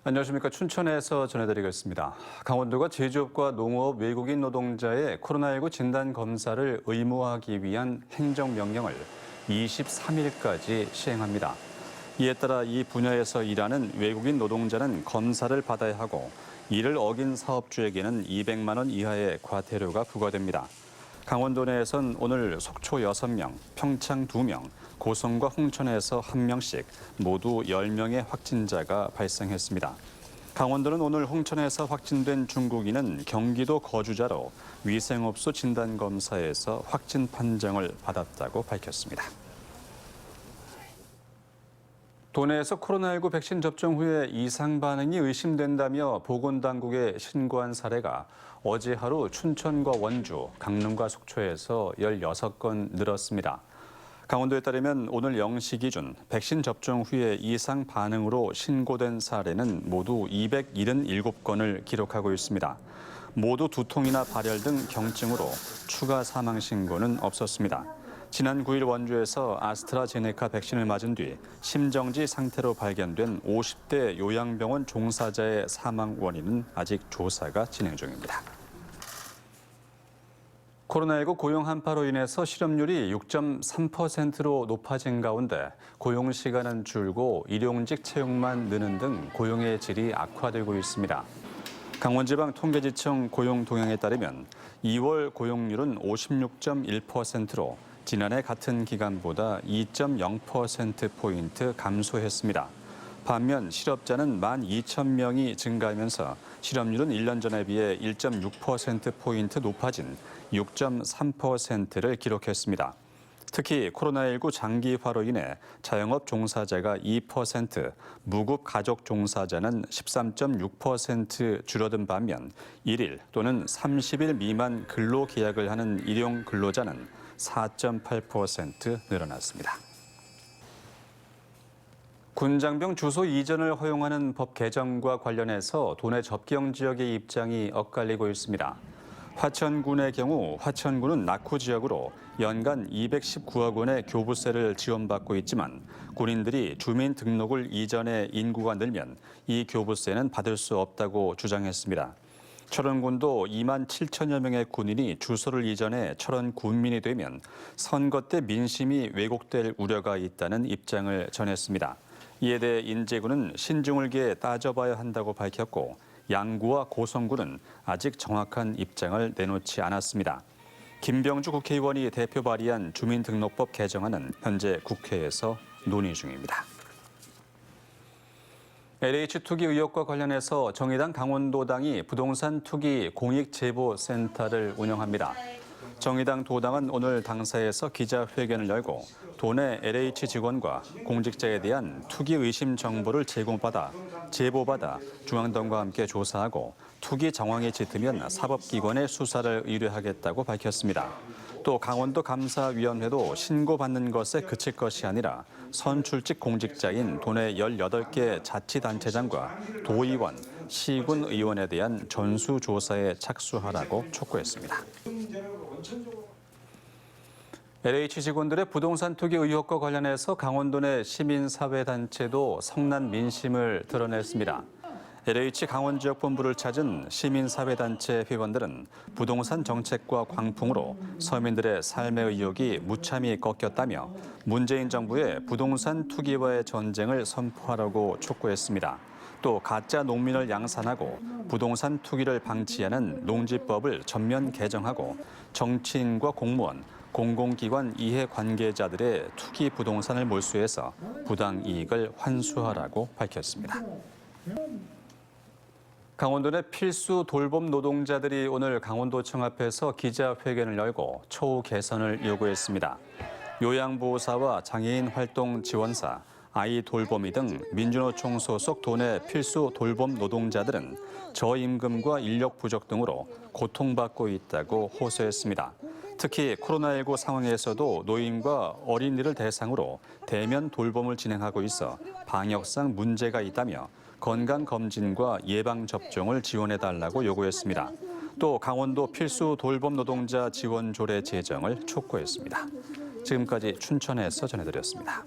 안녕하십니까. 춘천에서 전해드리겠습니다. 강원도가 제조업과 농업 외국인 노동자의 코로나19 진단 검사를 의무화하기 위한 행정명령을 23일까지 시행합니다. 이에 따라 이 분야에서 일하는 외국인 노동자는 검사를 받아야 하고 이를 어긴 사업주에게는 200만 원 이하의 과태료가 부과됩니다. 강원도 내에선 오늘 속초 6명, 평창 2명, 고성과 홍천에서 1명씩 모두 10명의 확진자가 발생했습니다. 강원도는 오늘 홍천에서 확진된 중국인은 경기도 거주자로 위생업소 진단검사에서 확진 판정을 받았다고 밝혔습니다. 도내에서 코로나19 백신 접종 후에 이상 반응이 의심된다며 보건당국에 신고한 사례가 어제 하루 춘천과 원주, 강릉과 속초에서 16건 늘었습니다. 강원도에 따르면 오늘 0시 기준 백신 접종 후에 이상 반응으로 신고된 사례는 모두 277건을 기록하고 있습니다. 모두 두통이나 발열 등 경증으로 추가 사망 신고는 없었습니다. 지난 9일 원주에서 아스트라제네카 백신을 맞은 뒤 심정지 상태로 발견된 50대 요양병원 종사자의 사망 원인은 아직 조사가 진행 중입니다. 코로나19 고용 한파로 인해서 실업률이 6.3%로 높아진 가운데 고용 시간은 줄고 일용직 채용만 느는 등 고용의 질이 악화되고 있습니다. 강원지방통계지청 고용 동향에 따르면 2월 고용률은 56.1%로 지난해 같은 기간보다 2.0%포인트 감소했습니다. 반면 실업자는 12,000명이 증가하면서 실업률은 1년 전에 비해 1.6%포인트 높아진 6.3%를 기록했습니다. 특히 코로나19 장기화로 인해 자영업 종사자가 2%, 무급 가족 종사자는 13.6% 줄어든 반면 1일 또는 30일 미만 근로계약을 하는 일용 근로자는 4.8% 늘어났습니다. 군장병 주소 이전을 허용하는 법 개정과 관련해서 도내 접경 지역의 입장이 엇갈리고 있습니다. 화천군의 경우 화천군은 낙후 지역으로 연간 219억 원의 교부세를 지원받고 있지만 군인들이 주민 등록을 이전해 인구가 늘면 이 교부세는 받을 수 없다고 주장했습니다. 철원군도 2만 7천여 명의 군인이 주소를 이전해 철원 군민이 되면 선거 때 민심이 왜곡될 우려가 있다는 입장을 전했습니다. 이에 대해 인제군은 신중을 기해 따져봐야 한다고 밝혔고 양구와 고성군은 아직 정확한 입장을 내놓지 않았습니다. 김병주 국회의원이 대표 발의한 주민등록법 개정안은 현재 국회에서 논의 중입니다. LH 투기 의혹과 관련해서 정의당 강원도당이 부동산 투기 공익제보센터를 운영합니다. 정의당 도당은 오늘 당사에서 기자회견을 열고 도내 LH 직원과 공직자에 대한 투기 의심 정보를 제보받아 중앙당과 함께 조사하고 투기 정황이 짙으면 사법기관에 수사를 의뢰하겠다고 밝혔습니다. 또 강원도 감사위원회도 신고받는 것에 그칠 것이 아니라 선출직 공직자인 도내 18개 자치단체장과 도의원, 시군 의원에 대한 전수조사에 착수하라고 촉구했습니다. LH 직원들의 부동산 투기 의혹과 관련해서 강원도 내 시민사회단체도 성난 민심을 드러냈습니다. LH 강원지역본부를 찾은 시민사회단체 회원들은 부동산 정책과 광풍으로 서민들의 삶의 의욕이 무참히 꺾였다며 문재인 정부의 부동산 투기와의 전쟁을 선포하라고 촉구했습니다. 또 가짜 농민을 양산하고 부동산 투기를 방치하는 농지법을 전면 개정하고 정치인과 공무원, 공공기관 이해관계자들의 투기 부동산을 몰수해서 부당 이익을 환수하라고 밝혔습니다. 강원도 내 필수 돌봄 노동자들이 오늘 강원도청 앞에서 기자회견을 열고 처우 개선을 요구했습니다. 요양보호사와 장애인 활동 지원사, 아이 돌보미 등 민주노총 소속 도내 필수 돌봄 노동자들은 저임금과 인력 부족 등으로 고통받고 있다고 호소했습니다. 특히 코로나19 상황에서도 노인과 어린이를 대상으로 대면 돌봄을 진행하고 있어 방역상 문제가 있다며 건강검진과 예방접종을 지원해달라고 요구했습니다. 또 강원도 필수 돌봄 노동자 지원 조례 제정을 촉구했습니다. 지금까지 춘천에서 전해드렸습니다.